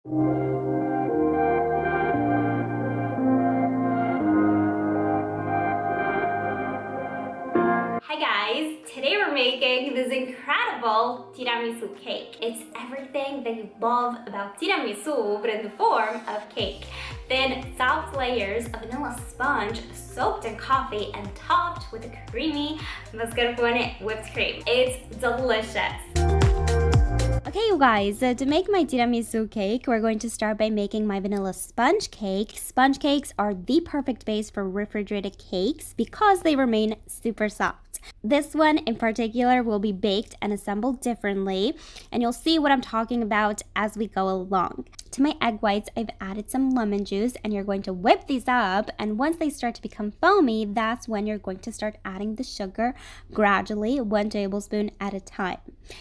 Hi guys! Today we're making this incredible tiramisu cake. It's everything that you love about tiramisu, but in the form of cake. Thin, soft layers of vanilla sponge soaked in coffee and topped with a creamy mascarpone whipped cream. It's delicious. Okay, you guys, to make my tiramisu cake, we're going to start by making my vanilla sponge cake. Sponge cakes are the perfect base for refrigerated cakes because they remain super soft. This one in particular will be baked and assembled differently, and you'll see what I'm talking about as we go along. To my egg whites, I've added some lemon juice, and you're going to whip these up, and once they start to become foamy, that's when you're going to start adding the sugar gradually, 1 tablespoon at a time.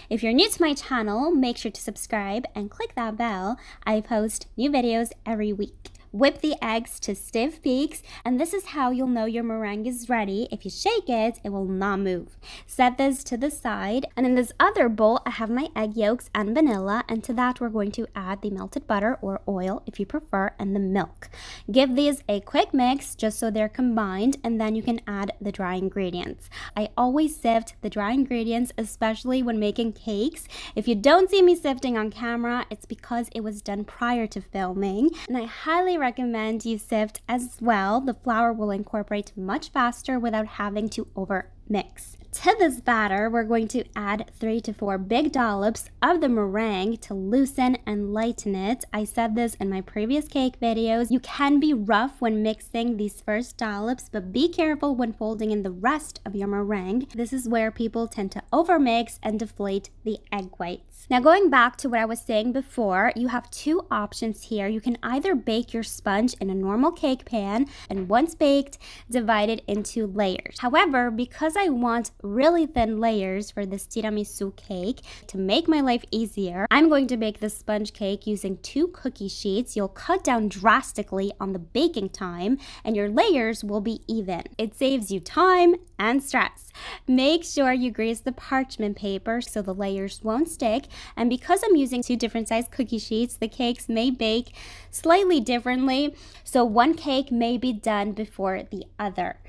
If you're new to my channel, make sure to subscribe and click that bell. I post new videos every week. Whip the eggs to stiff peaks, and this is how you'll know your meringue is ready. If you shake it, it will not move. Set this to the side, and in this other bowl, I have my egg yolks and vanilla, and to that we're going to add the melted butter or oil if you prefer, and the milk. Give these a quick mix just so they're combined, and then you can add the dry ingredients. I always sift the dry ingredients, especially when making cakes. If you don't see me sifting on camera, it's because it was done prior to filming, and I highly recommend you sift as well. The flour will incorporate much faster without having to over mix. To this batter, we're going to add 3 to 4 big dollops of the meringue to loosen and lighten it. I said this in my previous cake videos. You can be rough when mixing these first dollops, but be careful when folding in the rest of your meringue. This is where people tend to overmix and deflate the egg whites. Now, going back to what I was saying before, you have 2 options here. You can either bake your sponge in a normal cake pan, and once baked, divide it into layers. However, because I want really thin layers for this tiramisu cake, to make my life easier, I'm going to bake the sponge cake using 2 cookie sheets. You'll cut down drastically on the baking time, and your layers will be even. It saves you time and stress. Make sure you grease the parchment paper so the layers won't stick, and because I'm using 2 different size cookie sheets, the cakes may bake slightly differently, so one cake may be done before the other.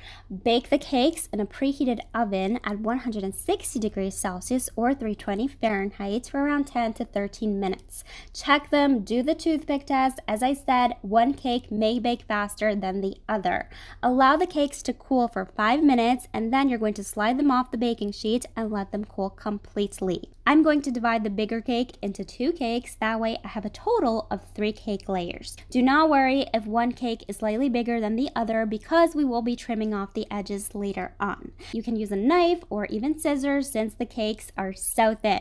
Bake the cakes in a preheated oven at 160 degrees Celsius or 320 Fahrenheit for around 10 to 13 minutes. Check them, do the toothpick test. As I said, one cake may bake faster than the other. Allow the cakes to cool for 5 minutes, and then you're going to slide them off the baking sheet and let them cool completely. I'm going to divide the bigger cake into 2 cakes. That way I have a total of 3 cake layers. Do not worry if one cake is slightly bigger than the other because we will be trimming off the edges later on. You can use a knife or even scissors since the cakes are so thin.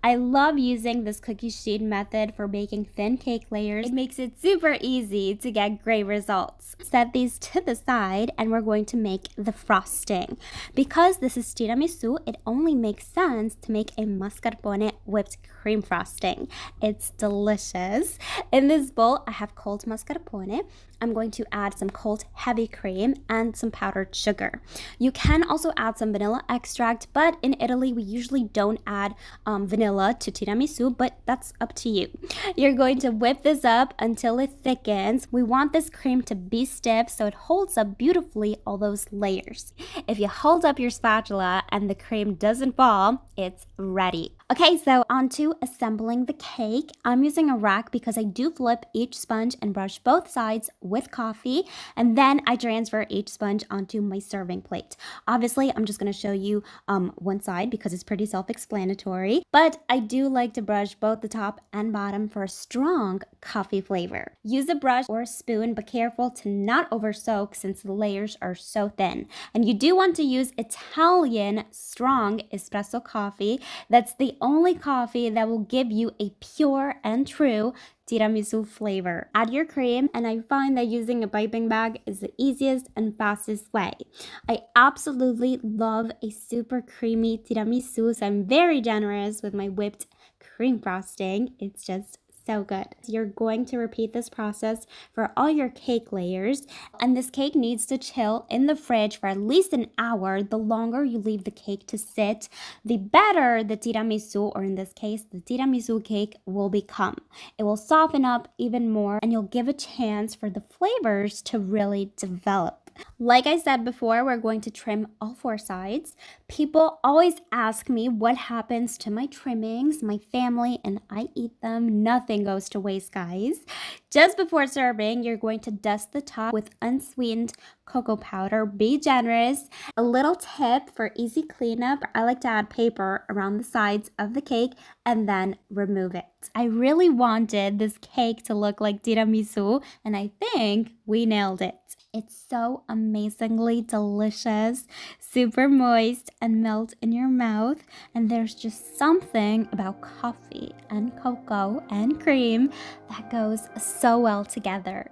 I love using this cookie sheet method for baking thin cake layers. It makes it super easy to get great results. Set these to the side, and we're going to make the frosting. Because this is tiramisu, it only makes sense to make a mascarpone whipped cream frosting. It's delicious. In this bowl, I have cold mascarpone. I'm going to add some cold heavy cream and some powdered sugar. You can also add some vanilla extract, but in Italy, we usually don't add vanilla to tiramisu, but that's up to you. You're going to whip this up until it thickens. We want this cream to be stiff so it holds up beautifully all those layers. If you hold up your spatula and the cream doesn't fall, it's ready. Okay, so on to assembling the cake. I'm using a rack because I do flip each sponge and brush both sides with coffee, and then I transfer each sponge onto my serving plate. Obviously, I'm just going to show you one side because it's pretty self-explanatory, but I do like to brush both the top and bottom for a strong coffee flavor. Use a brush or a spoon, but careful to not over soak since the layers are so thin. And you do want to use Italian strong espresso coffee. That's the only coffee that will give you a pure and true tiramisu flavor. Add your cream, and I find that using a piping bag is the easiest and fastest way. I absolutely love a super creamy tiramisu, so I'm very generous with my whipped cream frosting. It's just so good. You're going to repeat this process for all your cake layers, and this cake needs to chill in the fridge for at least an hour. The longer you leave the cake to sit, the better the tiramisu, or in this case, the tiramisu cake, will become. It will soften up even more, and you'll give a chance for the flavors to really develop. Like I said before, we're going to trim all 4 sides. People always ask me what happens to my trimmings, my family, and I eat them. Nothing goes to waste, guys. Just before serving, you're going to dust the top with unsweetened cocoa powder. Be generous. A little tip for easy cleanup, I like to add paper around the sides of the cake and then remove it. I really wanted this cake to look like tiramisu, and I think we nailed it. It's so amazingly delicious, super moist and melt in your mouth, and there's just something about coffee and cocoa and cream that goes so well together.